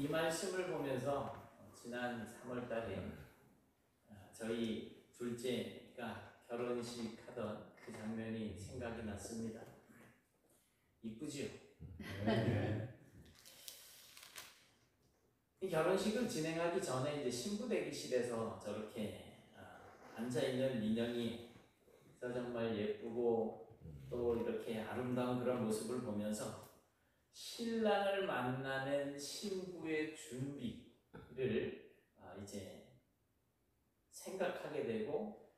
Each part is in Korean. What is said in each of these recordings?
이 말씀을 보면서 지난 3월 달에 저희 둘째가 결혼식 하던 그 장면이 생각이 났습니다. 이쁘지요? 네. 이 결혼식을 진행하기 전에 이제 신부 대기실에서 저렇게 앉아있는 인형이 정말 예쁘고 또 이렇게 아름다운 그런 모습을 보면서 신랑을 만나는 신부의 준비를 이제 생각하게 되고,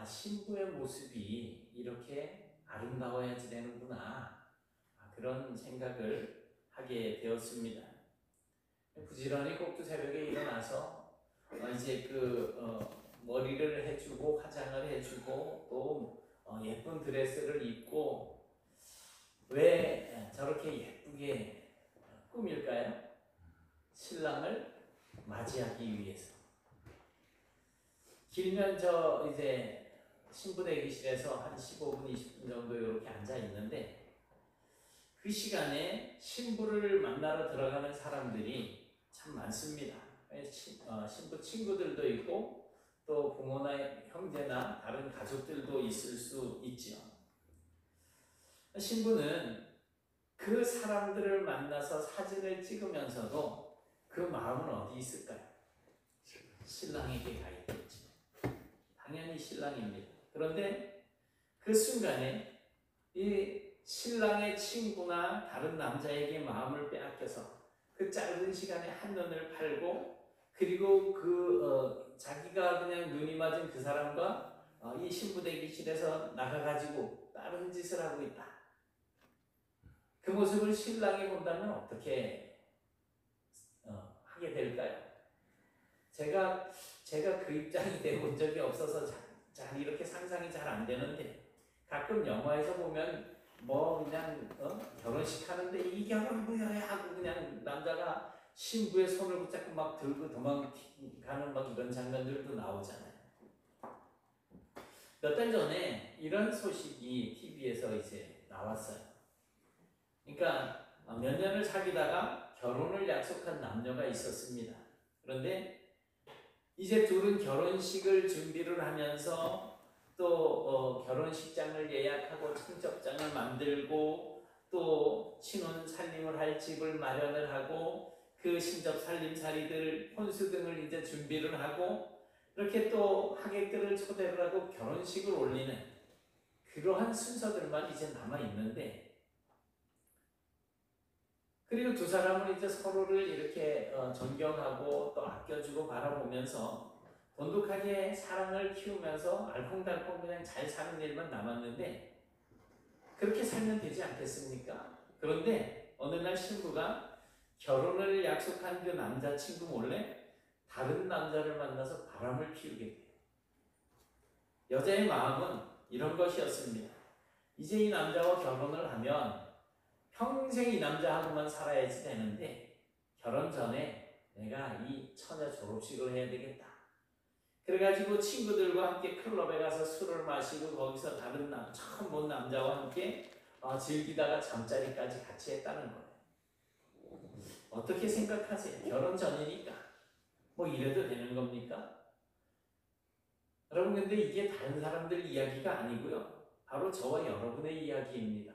신부의 모습이 이렇게 아름다워야지 되는구나, 그런 생각을 하게 되었습니다. 부지런히 꼭두 새벽에 일어나서 이제 머리를 해주고 화장을 해주고 또 예쁜 드레스를 입고, 왜 저렇게 예쁘게 꾸밀까요? 신랑을 맞이하기 위해서. 길면 이제 신부 대기실에서 한 15분, 20분 정도 이렇게 앉아 있는데, 그 시간에 신부를 만나러 들어가는 사람들이 참 많습니다. 신부 친구들도 있고 또 부모나 형제나 다른 가족들도 있을 수 있죠. 신부는 그 사람들을 만나서 사진을 찍으면서도 그 마음은 어디 있을까요? 신랑에게 가 있겠죠. 당연히 신랑입니다. 그런데 그 순간에 이 신랑의 친구나 다른 남자에게 마음을 빼앗겨서 그 짧은 시간에 한눈을 팔고, 그리고 자기가 그냥 눈이 맞은 그 사람과 이 신부 대기실에서 나가가지고 다른 짓을 하고 있다. 그 모습을 신랑이 본다면 어떻게 하게 될까요? 제가 그 입장이 돼본 적이 없어서 잘 이렇게 상상이 잘 안 되는데, 가끔 영화에서 보면 그냥 결혼식 하는데 이 결혼 뭐야 하고 그냥 남자가 신부의 손을 붙잡고 막 들고 도망가는 막 이런 장면들도 나오잖아요. 몇 달 전에 이런 소식이 TV에서 이제 나왔어요. 그러니까 몇 년을 사귀다가 결혼을 약속한 남녀가 있었습니다. 그런데 이제 둘은 결혼식을 준비를 하면서 또 결혼식장을 예약하고 청첩장을 만들고 또 신혼 살림을 할 집을 마련을 하고 그 신접 살림살이들 혼수 등을 이제 준비를 하고, 이렇게 또 하객들을 초대를 하고 결혼식을 올리는 그러한 순서들만 이제 남아 있는데, 그리고 두 사람은 이제 서로를 이렇게 존경하고 또 아껴주고 바라보면서 돈독하게 사랑을 키우면서 알콩달콩 그냥 잘 사는 일만 남았는데, 그렇게 살면 되지 않겠습니까? 그런데 어느 날 신부가 결혼을 약속한 그 남자친구 몰래 다른 남자를 만나서 바람을 피우게 돼요. 여자의 마음은 이런 것이었습니다. 이제 이 남자와 결혼을 하면 평생 이 남자하고만 살아야지 되는데, 결혼 전에 내가 이 처녀 졸업식을 해야 되겠다. 그래가지고 친구들과 함께 클럽에 가서 술을 마시고 거기서 다른 처음 본 남자와 함께 즐기다가 잠자리까지 같이 했다는 거예요. 어떻게 생각하세요? 결혼 전이니까 이래도 되는 겁니까? 여러분, 근데 이게 다른 사람들 이야기가 아니고요, 바로 저와 여러분의 이야기입니다.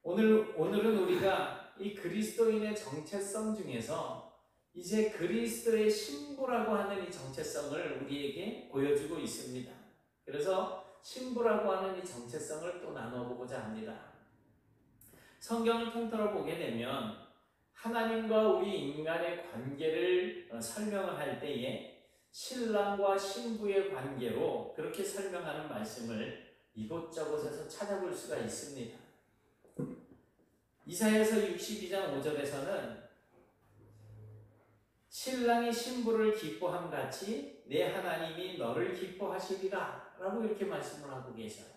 오늘은 우리가 이 그리스도인의 정체성 중에서 이제 그리스도의 신부라고 하는 이 정체성을 우리에게 보여주고 있습니다. 그래서 신부라고 하는 이 정체성을 또 나눠보고자 합니다. 성경을 통틀어 보게 되면 하나님과 우리 인간의 관계를 설명을 할 때에 신랑과 신부의 관계로 그렇게 설명하는 말씀을 이곳저곳에서 찾아볼 수가 있습니다. 이사야서 62장 5절에서는 신랑이 신부를 기뻐함 같이 내 하나님이 너를 기뻐하시리라 라고 이렇게 말씀을 하고 계셔요.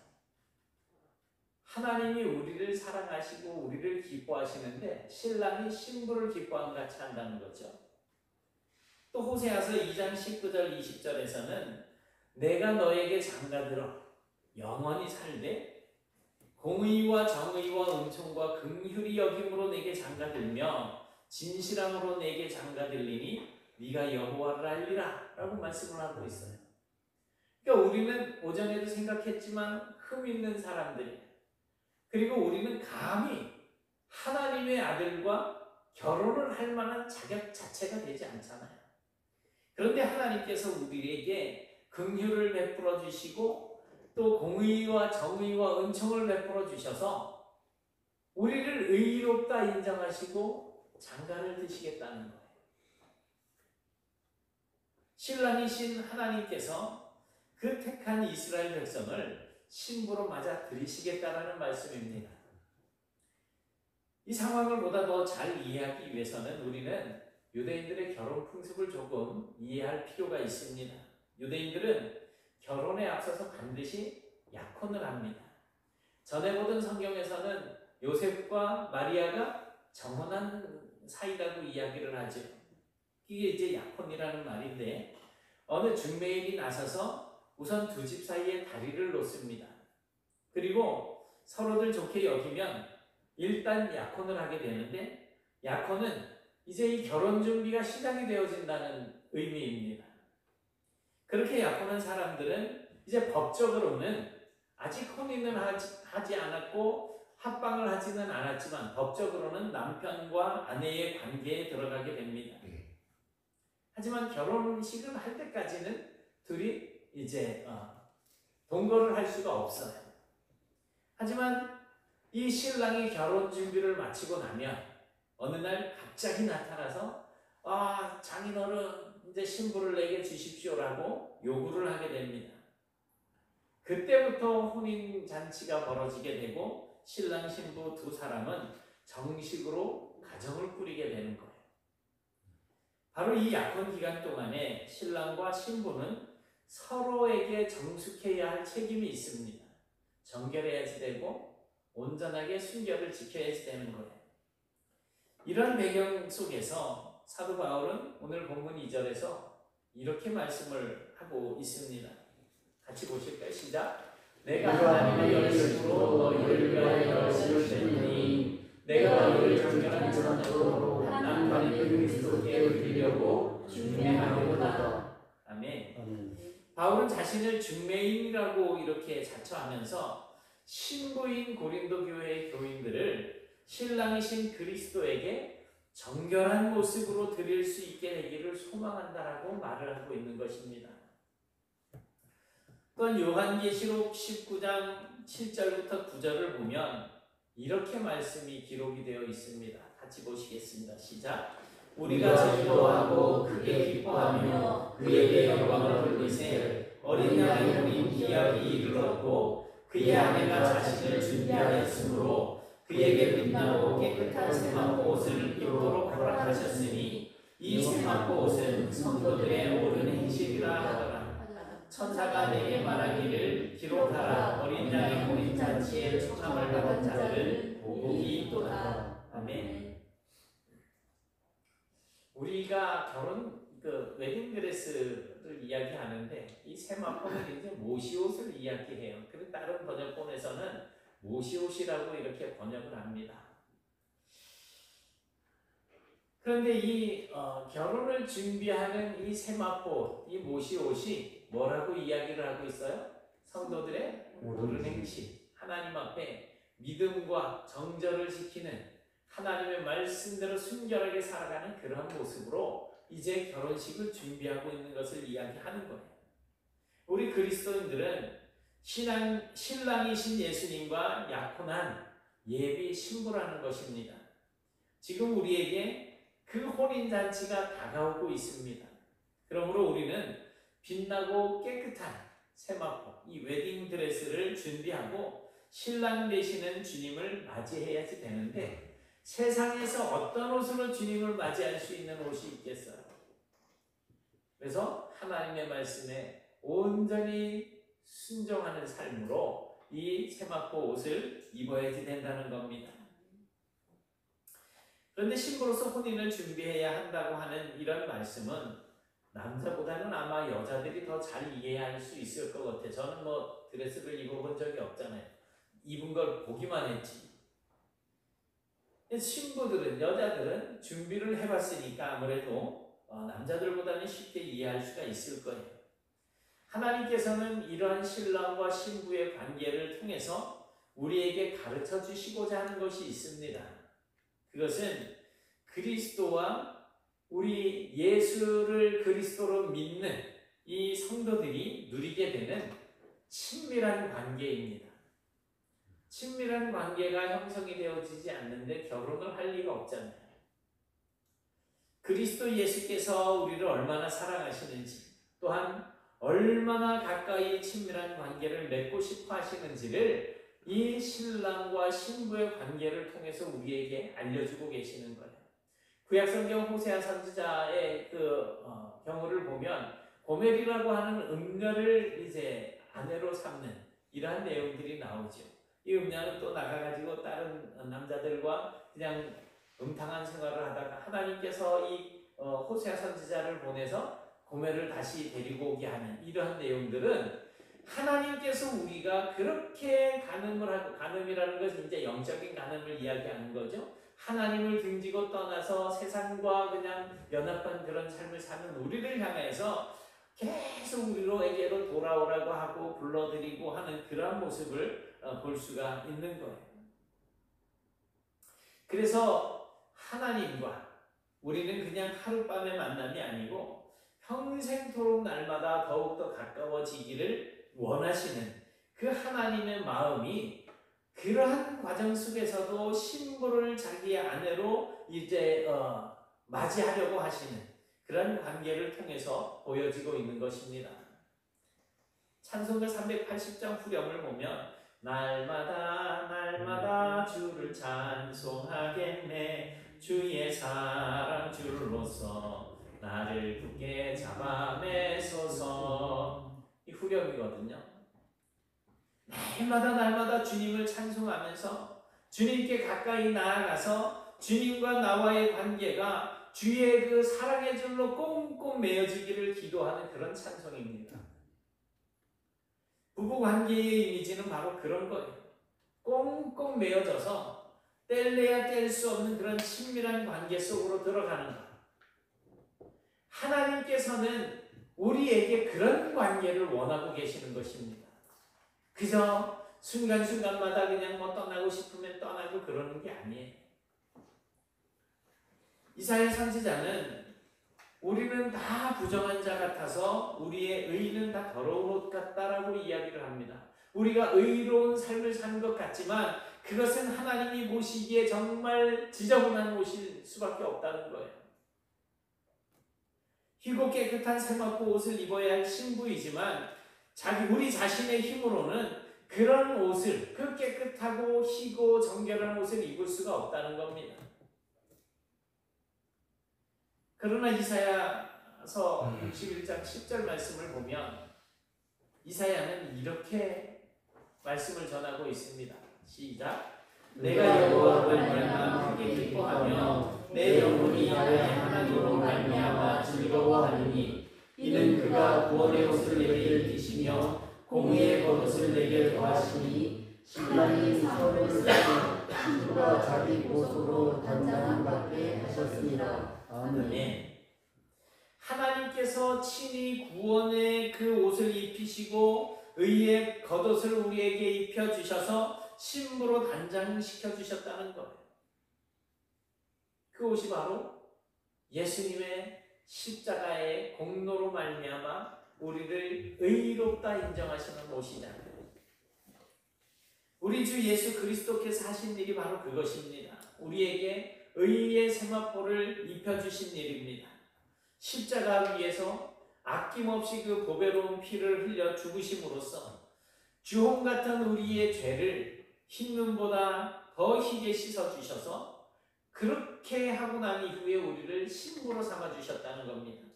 하나님이 우리를 사랑하시고 우리를 기뻐하시는데 신랑이 신부를 기뻐함 같이 한다는 거죠. 또 호세아서 2장 19절 20절에서는 내가 너에게 장가들어 영원히 살되 공의와 정의와 은총과 긍휼히 여김으로 내게 장가들며 진실함으로 내게 장가들리니 네가 여호와를 알리라 라고 말씀을 하고 있어요. 그러니까 우리는 오전에도 생각했지만 흠 있는 사람들이에요. 그리고 우리는 감히 하나님의 아들과 결혼을 할 만한 자격 자체가 되지 않잖아요. 그런데 하나님께서 우리에게 긍휼을 베풀어 주시고 또 공의와 정의와 은총을 베풀어 주셔서 우리를 의롭다 인정하시고 장가를 드시겠다는 거예요. 신랑이신 하나님께서 그 택한 이스라엘 백성을 신부로 맞아 들이시겠다라는 말씀입니다. 이 상황을 보다 더 잘 이해하기 위해서는 우리는 유대인들의 결혼 풍습을 조금 이해할 필요가 있습니다. 유대인들은 결혼에 앞서서 반드시 약혼을 합니다. 전에 보던 성경에서는 요셉과 마리아가 정혼한 사이라고 이야기를 하죠. 이게 이제 약혼이라는 말인데 어느 중매인이 나서서 우선 두 집 사이에 다리를 놓습니다. 그리고 서로들 좋게 여기면 일단 약혼을 하게 되는데 약혼은 이제 이 결혼 준비가 시작이 되어진다는 의미입니다. 그렇게 약혼한 사람들은 이제 법적으로는 아직 혼인을 하지 않았고 합방을 하지는 않았지만 법적으로는 남편과 아내의 관계에 들어가게 됩니다. 하지만 결혼식을 할 때까지는 둘이 이제 동거를 할 수가 없어요. 하지만 이 신랑이 결혼 준비를 마치고 나면 어느 날 갑자기 나타나서 장인어른 이제 신부를 내게 주십시오라고 요구를 하게 됩니다. 그때부터 혼인잔치가 벌어지게 되고 신랑 신부 두 사람은 정식으로 가정을 꾸리게 되는 거예요. 바로 이 약혼 기간 동안에 신랑과 신부는 서로에게 정숙해야 할 책임이 있습니다. 정결해야지 되고 온전하게 순결을 지켜야지 되는 거예요. 이런 배경 속에서 사도 바울은 오늘 본문 2절에서 이렇게 말씀을 하고 있습니다. 같이 보실까요? 시작. 내가 하나님의 열심으로 너희를 위하여 지으셨으니 내가 너희를 정결한 전으로 남편이 그리스도께 드리려고 중매하노라. 아멘. 바울은 자신을 중매인이라고 이렇게 자처하면서 신부인 고린도 교회의 교인들을 신랑이신 그리스도에게 정결한 모습으로 드릴 수 있게 되기를 소망한다라고 말을 하고 있는 것입니다. 또한 요한계시록 19장 7절부터 9절을 보면 이렇게 말씀이 기록이 되어 있습니다. 같이 보시겠습니다. 시작. 우리가 즐거워하고 크게 기뻐하며 그에게 영광을 돌리세 어린 양의 혼인 기약이 이르렀고 그의 아내가 자신을 준비하였으므로 그에게 빛나고 깨끗한 세마포 옷을 입도록 허락하셨으니 이 세마포 옷은 성도들의 옳은 행실이라 하더라. 천사가 내게 말하기를 기록하라 어린 양의 혼인잔치에 초청함을 받은 자들은 복이 있도다. 아멘. 우리가 결혼 웨딩드레스를 이야기하는데 이 세마포는 이제 모시옷을 이야기해요. 그리고 다른 번역본에서는 모시옷이라고 이렇게 번역을 합니다. 그런데 이 결혼을 준비하는 이 세마포, 이 모시옷이 뭐라고 이야기를 하고 있어요? 성도들의 옳은 행실, 하나님 앞에 믿음과 정절을 지키는 하나님의 말씀대로 순결하게 살아가는 그런 모습으로 이제 결혼식을 준비하고 있는 것을 이야기하는 거예요. 우리 그리스도인들은 신랑이신 예수님과 약혼한 예비 신부라는 것입니다. 지금 우리에게 그 혼인잔치가 다가오고 있습니다. 그러므로 우리는 빛나고 깨끗한 세마포, 이 웨딩드레스를 준비하고 신랑 되시는 주님을 맞이해야지 되는데 세상에서 어떤 옷으로 주님을 맞이할 수 있는 옷이 있겠어요? 그래서 하나님의 말씀에 온전히 순종하는 삶으로 이 세마포 옷을 입어야지 된다는 겁니다. 그런데 신부로서 혼인을 준비해야 한다고 하는 이런 말씀은 남자보다는 아마 여자들이 더 잘 이해할 수 있을 것 같아요. 저는 드레스를 입어본 적이 없잖아요. 입은 걸 보기만 했지. 신부들은, 여자들은 준비를 해봤으니까 아무래도 남자들보다는 쉽게 이해할 수가 있을 거예요. 하나님께서는 이러한 신랑과 신부의 관계를 통해서 우리에게 가르쳐 주시고자 하는 것이 있습니다. 그것은 그리스도와 우리 예수를 그리스도로 믿는 이 성도들이 누리게 되는 친밀한 관계입니다. 친밀한 관계가 형성이 되어지지 않는데 결혼을 할 리가 없잖아요. 그리스도 예수께서 우리를 얼마나 사랑하시는지, 또한 얼마나 가까이 친밀한 관계를 맺고 싶어 하시는지를 이 신랑과 신부의 관계를 통해서 우리에게 알려주고 계시는 거예요. 구약성경 호세아 선지자의 경우를 보면 고멜이라고 하는 음녀를 이제 아내로 삼는 이러한 내용들이 나오죠. 이 음녀는 또 나가가지고 다른 남자들과 그냥 음탕한 생활을 하다가 하나님께서 이 호세아 선지자를 보내서 고멜을 다시 데리고 오게 하는 이러한 내용들은 하나님께서 우리가 그렇게 간음을 하고, 간음이라는 것은 이제 영적인 간음을 이야기하는 거죠. 하나님을 등지고 떠나서 세상과 그냥 연합한 그런 삶을 사는 우리를 향해서 계속 우리에게로 돌아오라고 하고 불러들이고 하는 그런 모습을 볼 수가 있는 거예요. 그래서 하나님과 우리는 그냥 하룻밤의 만남이 아니고 평생토록 날마다 더욱더 가까워지기를 원하시는 그 하나님의 마음이 그러한 과정 속에서도 신부를 자기의 아내로 이제 맞이하려고 하시는 그런 관계를 통해서 보여지고 있는 것입니다. 찬송가 380장 후렴을 보면 날마다 날마다 주를 찬송하겠네 주의 사랑 줄로서 나를 굳게 잡아매소서. 이 후렴이거든요. 날마다 날마다 주님을 찬송하면서 주님께 가까이 나아가서 주님과 나와의 관계가 주의 그 사랑의 줄로 꽁꽁 매어지기를 기도하는 그런 찬송입니다. 부부관계의 이미지는 바로 그런 거예요. 꽁꽁 매어져서 뗄래야 뗄 수 없는 그런 친밀한 관계 속으로 들어가는 것. 하나님께서는 우리에게 그런 관계를 원하고 계시는 것입니다. 그저 순간순간마다 그냥 떠나고 싶으면 떠나고 그러는 게 아니에요. 이사야 선지자는 우리는 다 부정한 자 같아서 우리의 의는 다 더러운 옷 같다라고 이야기를 합니다. 우리가 의로운 삶을 사는 것 같지만 그것은 하나님이 보시기에 정말 지저분한 옷일 수밖에 없다는 거예요. 희고 깨끗한 새맞고 옷을 입어야 할 신부이지만 우리 자신의 힘으로는 그런 옷을, 그 깨끗하고 희고 정결한 옷을 입을 수가 없다는 겁니다. 그러나 이사야서 61장 10절 말씀을 보면 이사야는 이렇게 말씀을 전하고 있습니다. 시작. 내가 여호와로 말미암아 크게 기뻐하며 내 영혼이 나의 하나님으로 말미암아 즐거워하느니 이는 그가 구원의 옷을 내게 입히시며 공의의 겉옷을 내게 더하시니 신랑이 사울을 쓰고 신부가 자기 보석으로 단장함 받게 하셨습니다. 아멘. 하나님께서 친히 구원의 그 옷을 입히시고 의의 겉옷을 우리에게 입혀주셔서 신부로 단장시켜 주셨다는 거예요. 그 옷이 바로 예수님의 십자가의 공로로 말미암아 우리를 의롭다 인정하시는 옷이잖아요. 우리 주 예수 그리스도께서 하신 일이 바로 그것입니다. 우리에게 의의 세마포를 입혀주신 일입니다. 십자가 위에서 아낌없이 그 보배로운 피를 흘려 죽으심으로써 주홍 같은 우리의 죄를 흰눈보다 더 희게 씻어주셔서 그렇게 하고 난 이후에 우리를 신부로 삼아주셨다는 겁니다.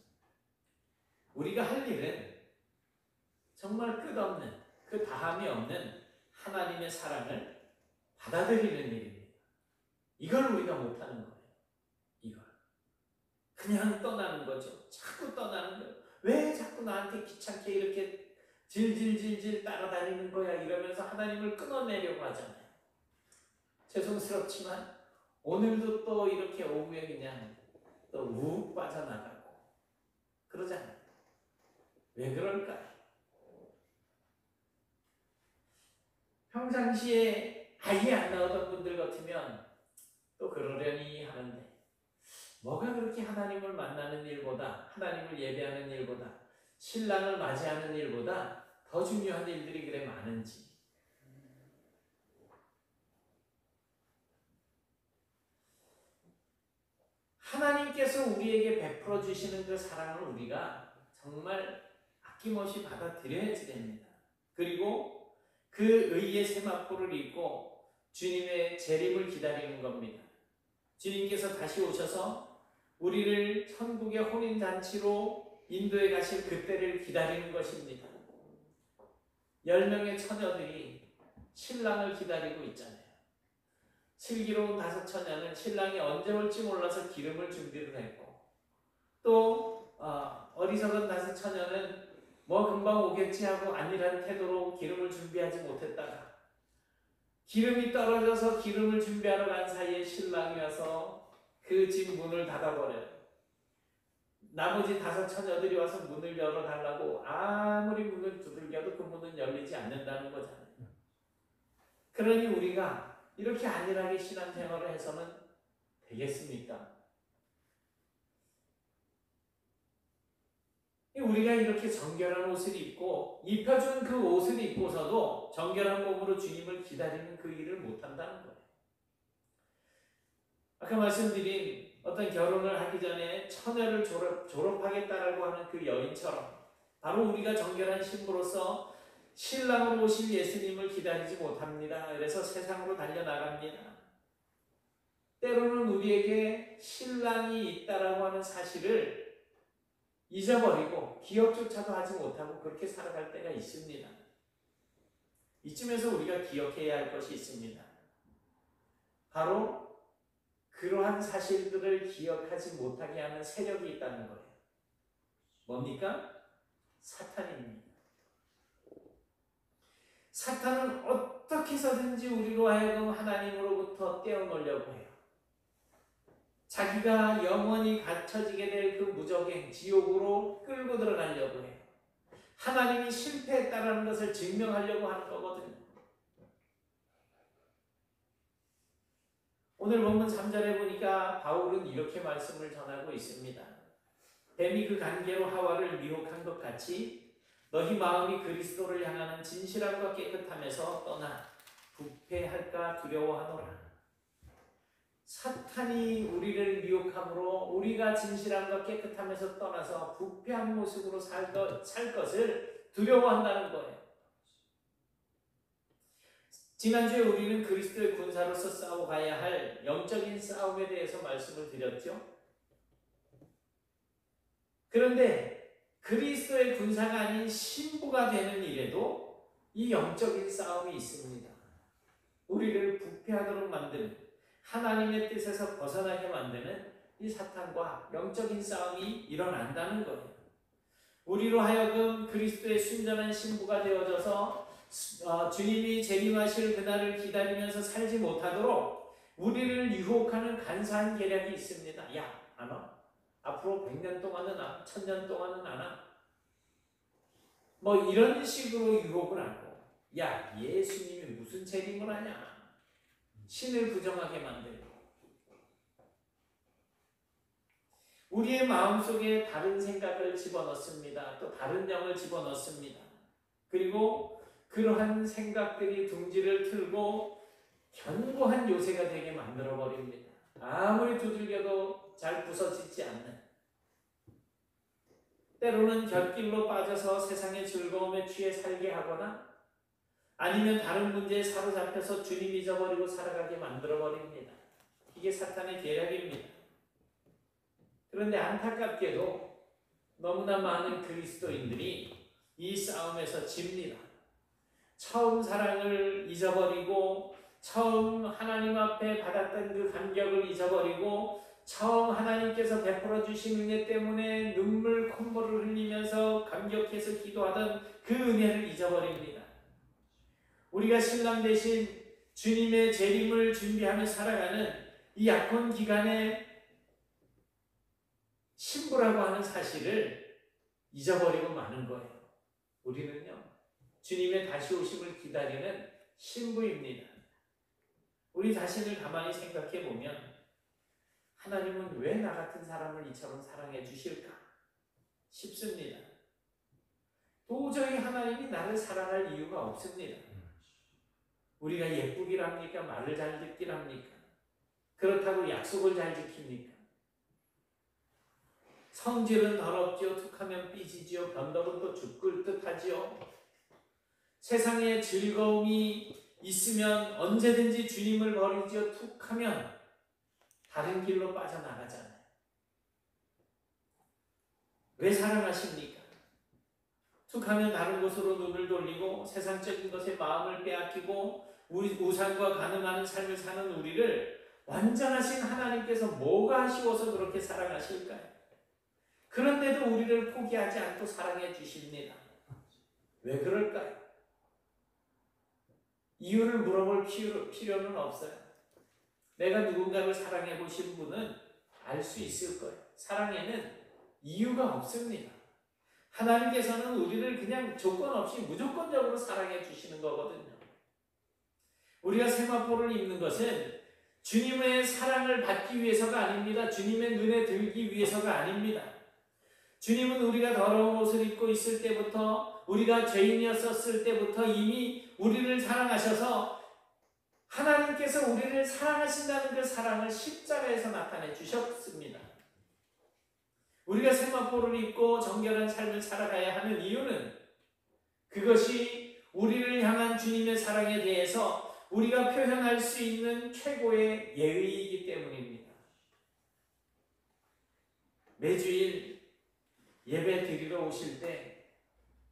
우리가 할 일은 정말 끝없는, 그 다함이 없는 하나님의 사랑을 받아들이는 일입니다. 이걸 우리가 못하는 거예요. 이걸. 그냥 떠나는 거죠. 자꾸 떠나는 거예요. 왜 자꾸 나한테 귀찮게 이렇게 질질질질 따라다니는 거야 이러면서 하나님을 끊어내려고 하잖아요. 죄송스럽지만 오늘도 또 이렇게 오후에 그냥 또 욱 빠져나가고 그러잖아요. 왜 그럴까요? 평상시에 아예 안 나오던 분들 같으면 또 그러려니 하는데 뭐가 그렇게 하나님을 만나는 일보다, 하나님을 예배하는 일보다, 신랑을 맞이하는 일보다 더 중요한 일들이 그래 많은지. 하나님께서 우리에게 베풀어 주시는 그 사랑을 우리가 정말 아낌없이 받아들여야지 됩니다. 그리고 그 의의 세마포를 입고 주님의 재림을 기다리는 겁니다. 주님께서 다시 오셔서 우리를 천국의 혼인잔치로 인도에 가실 그때를 기다리는 것입니다. 10명의 처녀들이 신랑을 기다리고 있잖아요. 슬기로운 5 처녀는 신랑이 언제 올지 몰라서 기름을 준비를 했고, 또 어리석은 5 처녀는 뭐 금방 오겠지 하고 안일한 태도로 기름을 준비하지 못했다가 기름이 떨어져서 기름을 준비하러 간 사이에 신랑이 와서 그 집 문을 닫아버려요. 나머지 5 처녀들이 와서 문을 열어달라고 아무리 문을 두들겨도 그 문은 열리지 않는다는 거잖아요. 그러니 우리가 이렇게 안일하게 신앙생활을 해서는 되겠습니까? 우리가 이렇게 정결한 옷을 입고 입혀준 그 옷을 입고서도 정결한 몸으로 주님을 기다리는 그 일을 못한다는 거예요. 아까 말씀드린 어떤 결혼을 하기 전에 처녀를 졸업하겠다라고 하는 그 여인처럼 바로 우리가 정결한 신부로서 신랑으로 오실 예수님을 기다리지 못합니다. 그래서 세상으로 달려나갑니다. 때로는 우리에게 신랑이 있다라고 하는 사실을 잊어버리고 기억조차도 하지 못하고 그렇게 살아갈 때가 있습니다. 이쯤에서 우리가 기억해야 할 것이 있습니다. 바로 그러한 사실들을 기억하지 못하게 하는 세력이 있다는 거예요. 뭡니까? 사탄입니다. 사탄은 어떻게 해서든지 우리로 하여금 하나님으로부터 떼어놓으려고 해요. 자기가 영원히 갇혀지게 될 그 무적행, 지옥으로 끌고 들어가려고 해요. 하나님이 실패했다는 것을 증명하려고 하는 거거든요. 오늘 본문 3절에 보니까 바울은 이렇게 말씀을 전하고 있습니다. 뱀이 그 관계로 하와를 미혹한 것 같이 너희 마음이 그리스도를 향하는 진실함과 깨끗함에서 떠나 부패할까 두려워하노라. 사탄이 우리를 미혹함으로 우리가 진실함과 깨끗함에서 떠나서 부패한 모습으로 살 것을 두려워한다는 거예요. 지난주에 우리는 그리스도의 군사로서 싸워가야 할 영적인 싸움에 대해서 말씀을 드렸죠. 그런데 그리스도의 군사가 아닌 신부가 되는 일에도 이 영적인 싸움이 있습니다. 우리를 부패하도록 만드는, 하나님의 뜻에서 벗어나게 만드는 이 사탄과 영적인 싸움이 일어난다는 거예요. 우리로 하여금 그리스도의 순전한 신부가 되어져서 주님이 재림하실 그날을 기다리면서 살지 못하도록 우리를 유혹하는 간사한 계략이 있습니다. 야, 안 와? 앞으로 100년 동안은 안 와? 1000년 동안은 안 와? 뭐 이런 식으로 유혹을 하고, 야, 예수님이 무슨 재림을 하냐? 신을 부정하게 만들고, 우리의 마음속에 다른 생각을 집어넣습니다. 또 다른 영을 집어넣습니다. 그리고 그러한 생각들이 둥지를 틀고 견고한 요새가 되게 만들어버립니다. 아무리 두들겨도 잘 부서지지 않는, 때로는 곁길로 빠져서 세상의 즐거움에 취해 살게 하거나 아니면 다른 문제에 사로잡혀서 주님 잊어버리고 살아가게 만들어버립니다. 이게 사탄의 계략입니다. 그런데 안타깝게도 너무나 많은 그리스도인들이 이 싸움에서 집니다. 처음 사랑을 잊어버리고, 처음 하나님 앞에 받았던 그 감격을 잊어버리고, 처음 하나님께서 베풀어 주신 은혜 때문에 눈물 콧물을 흘리면서 감격해서 기도하던 그 은혜를 잊어버립니다. 우리가 신랑 대신 주님의 재림을 준비하며 살아가는 이 약혼 기간에 신부라고 하는 사실을 잊어버리고 마는 거예요. 우리는요, 주님의 다시 오심을 기다리는 신부입니다. 우리 자신을 가만히 생각해 보면 하나님은 왜 나 같은 사람을 이처럼 사랑해 주실까 싶습니다. 도저히 하나님이 나를 사랑할 이유가 없습니다. 우리가 예쁘기랍니까? 말을 잘 듣기랍니까? 그렇다고 약속을 잘 지킵니까? 성질은 더럽지요. 툭하면 삐지지요. 변덕은 또 죽을 듯하지요. 세상에 즐거움이 있으면 언제든지 주님을 버리지요. 툭하면 다른 길로 빠져나가잖아요. 왜 사랑하십니까? 툭하면 다른 곳으로 눈을 돌리고 세상적인 것에 마음을 빼앗기고 우리 우상과 가늠하는 삶을 사는 우리를 완전하신 하나님께서 뭐가 아쉬워서 그렇게 사랑하실까요? 그런데도 우리를 포기하지 않고 사랑해 주십니다. 왜 그럴까요? 이유를 물어볼 필요는 없어요. 내가 누군가를 사랑해 보신 분은 알 수 있을 거예요. 사랑에는 이유가 없습니다. 하나님께서는 우리를 그냥 조건 없이 무조건적으로 사랑해 주시는 거거든요. 우리가 세마포를 입는 것은 주님의 사랑을 받기 위해서가 아닙니다. 주님의 눈에 들기 위해서가 아닙니다. 주님은 우리가 더러운 옷을 입고 있을 때부터, 우리가 죄인이었을 때부터 이미 우리를 사랑하셔서 하나님께서 우리를 사랑하신다는 그 사랑을 십자가에서 나타내 주셨습니다. 우리가 세마포를 입고 정결한 삶을 살아가야 하는 이유는 그것이 우리를 향한 주님의 사랑에 대해서 우리가 표현할 수 있는 최고의 예의이기 때문입니다. 매주일 예배 드리러 오실 때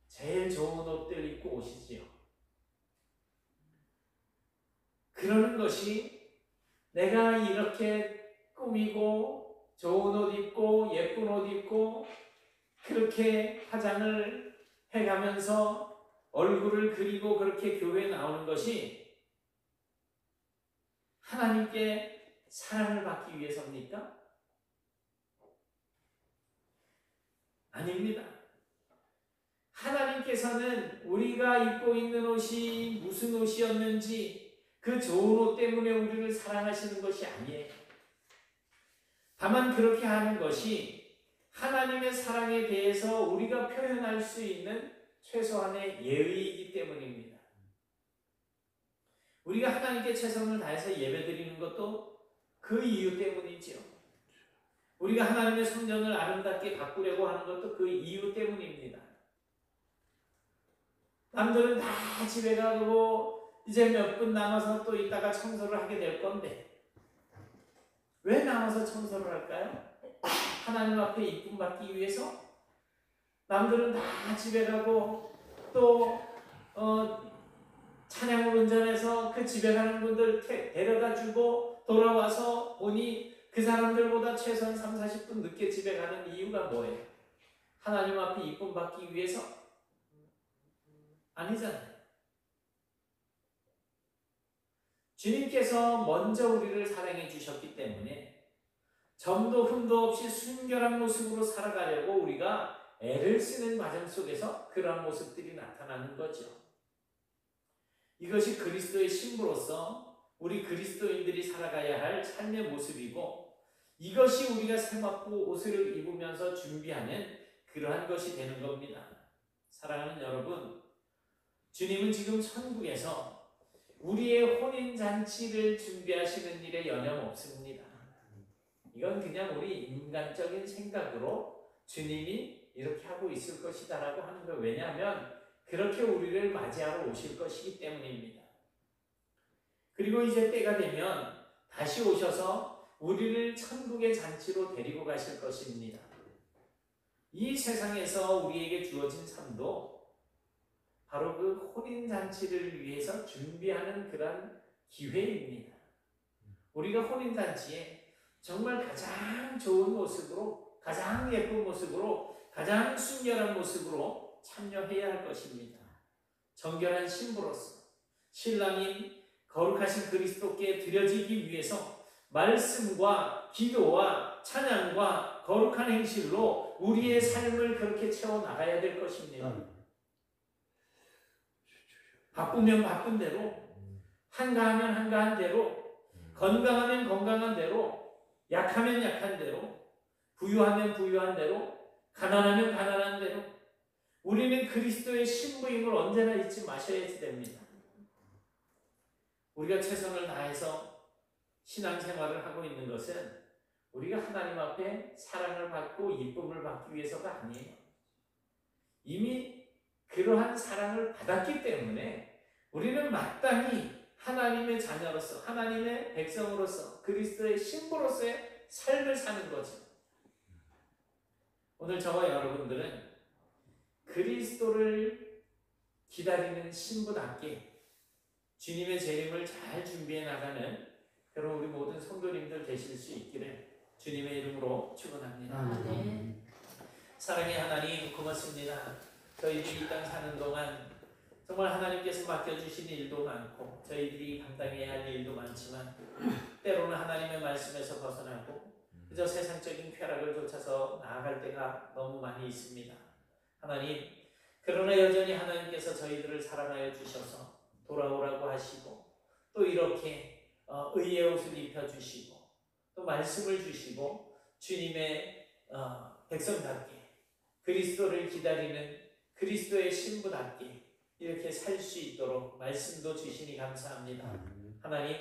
제일 좋은 옷들 입고 오시지요. 그러는 것이 내가 이렇게 꾸미고 좋은 옷 입고 예쁜 옷 입고 그렇게 화장을 해가면서 얼굴을 그리고 그렇게 교회에 나오는 것이 하나님께 사랑을 받기 위해서입니까? 아닙니다. 하나님께서는 우리가 입고 있는 옷이 무슨 옷이었는지 그 좋은 옷 때문에 우리를 사랑하시는 것이 아니에요. 다만 그렇게 하는 것이 하나님의 사랑에 대해서 우리가 표현할 수 있는 최소한의 예의이기 때문입니다. 우리가 하나님께 최선을 다해서 예배드리는 것도 그 이유 때문이지요. 우리가 하나님의 성전을 아름답게 가꾸려고 하는 것도 그 이유 때문입니다. 남들은 다 집에 가고 이제 몇 분 남아서 또 이따가 청소를 하게 될 건데 왜 남아서 청소를 할까요? 하나님 앞에 이쁨 받기 위해서? 남들은 다 집에 가고 또 찬양을 운전해서 그 집에 가는 분들 데려다 주고 돌아와서 보니 그 사람들보다 최소한 30-40분 늦게 집에 가는 이유가 뭐예요? 하나님 앞에 이쁨 받기 위해서? 아니잖아요. 주님께서 먼저 우리를 사랑해 주셨기 때문에 점도 흠도 없이 순결한 모습으로 살아가려고 우리가 애를 쓰는 과정 속에서 그런 모습들이 나타나는 거죠. 이것이 그리스도의 신부로서 우리 그리스도인들이 살아가야 할 삶의 모습이고 이것이 우리가 세마포 옷을 입으면서 준비하는 그러한 것이 되는 겁니다. 사랑하는 여러분, 주님은 지금 천국에서 우리의 혼인잔치를 준비하시는 일에 여념없습니다. 이건 그냥 우리 인간적인 생각으로 주님이 이렇게 하고 있을 것이다 라고 하는 거예요. 왜냐하면 그렇게 우리를 맞이하러 오실 것이기 때문입니다. 그리고 이제 때가 되면 다시 오셔서 우리를 천국의 잔치로 데리고 가실 것입니다. 이 세상에서 우리에게 주어진 삶도 바로 그 혼인잔치를 위해서 준비하는 그런 기회입니다. 우리가 혼인잔치에 정말 가장 좋은 모습으로, 가장 예쁜 모습으로, 가장 순결한 모습으로 참여해야 할 것입니다. 정결한 신부로서 신랑인 거룩하신 그리스도께 드려지기 위해서 말씀과 기도와 찬양과 거룩한 행실로 우리의 삶을 그렇게 채워 나가야 될 것입니다. 바쁘면 바쁜 대로, 한가하면 한가한 대로, 건강하면 건강한 대로, 약하면 약한 대로, 부유하면 부유한 대로, 가난하면 가난한 대로 우리는 그리스도의 신부임을 언제나 잊지 마셔야 됩니다. 우리가 최선을 다해서 신앙생활을 하고 있는 것은 우리가 하나님 앞에 사랑을 받고 이쁨을 받기 위해서가 아니에요. 이미 그러한 사랑을 받았기 때문에 우리는 마땅히 하나님의 자녀로서, 하나님의 백성으로서, 그리스도의 신부로서의 삶을 사는 거죠. 오늘 저와 여러분들은 그리스도를 기다리는 신부답게 주님의 재림을 잘 준비해 나가는 그런 우리 모든 성도님들 되실 수 있기를 주님의 이름으로 축원합니다. 사랑의 하나님, 고맙습니다. 저희들이 이 땅 사는 동안 정말 하나님께서 맡겨주신 일도 많고 저희들이 감당해야 할 일도 많지만 때로는 하나님의 말씀에서 벗어나고 그저 세상적인 쾌락을 쫓아서 나아갈 때가 너무 많이 있습니다. 하나님, 그러나 여전히 하나님께서 저희들을 사랑하여 주셔서 돌아오라고 하시고 또 이렇게 의의 옷을 입혀주시고 또 말씀을 주시고 주님의 백성답게 그리스도를 기다리는 그리스도의 신부답게 이렇게 살 수 있도록 말씀도 주시니 감사합니다. 하나님,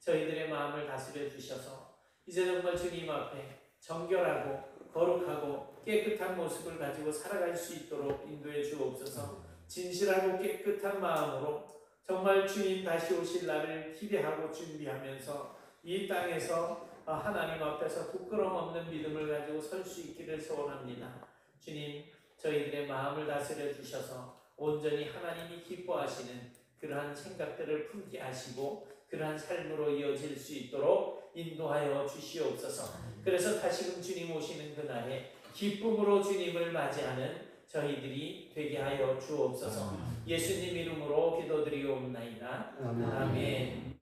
저희들의 마음을 다스려 주셔서 이제 정말 주님 앞에 정결하고 거룩하고 깨끗한 모습을 가지고 살아갈 수 있도록 인도해 주옵소서. 진실하고 깨끗한 마음으로 정말 주님 다시 오실 날을 기대하고 준비하면서 이 땅에서 하나님 앞에서 부끄러움 없는 믿음을 가지고 설 수 있기를 소원합니다. 주님, 저희들의 마음을 다스려 주셔서 온전히 하나님이 기뻐하시는 그러한 생각들을 품게 하시고 그러한 삶으로 이어질 수 있도록 인도하여 주시옵소서. 그래서 다시금 주님 오시는 그날에 기쁨으로 주님을 맞이하는 저희들이 되게 하여 주옵소서. 예수님 이름으로 기도드리옵나이다. 아멘.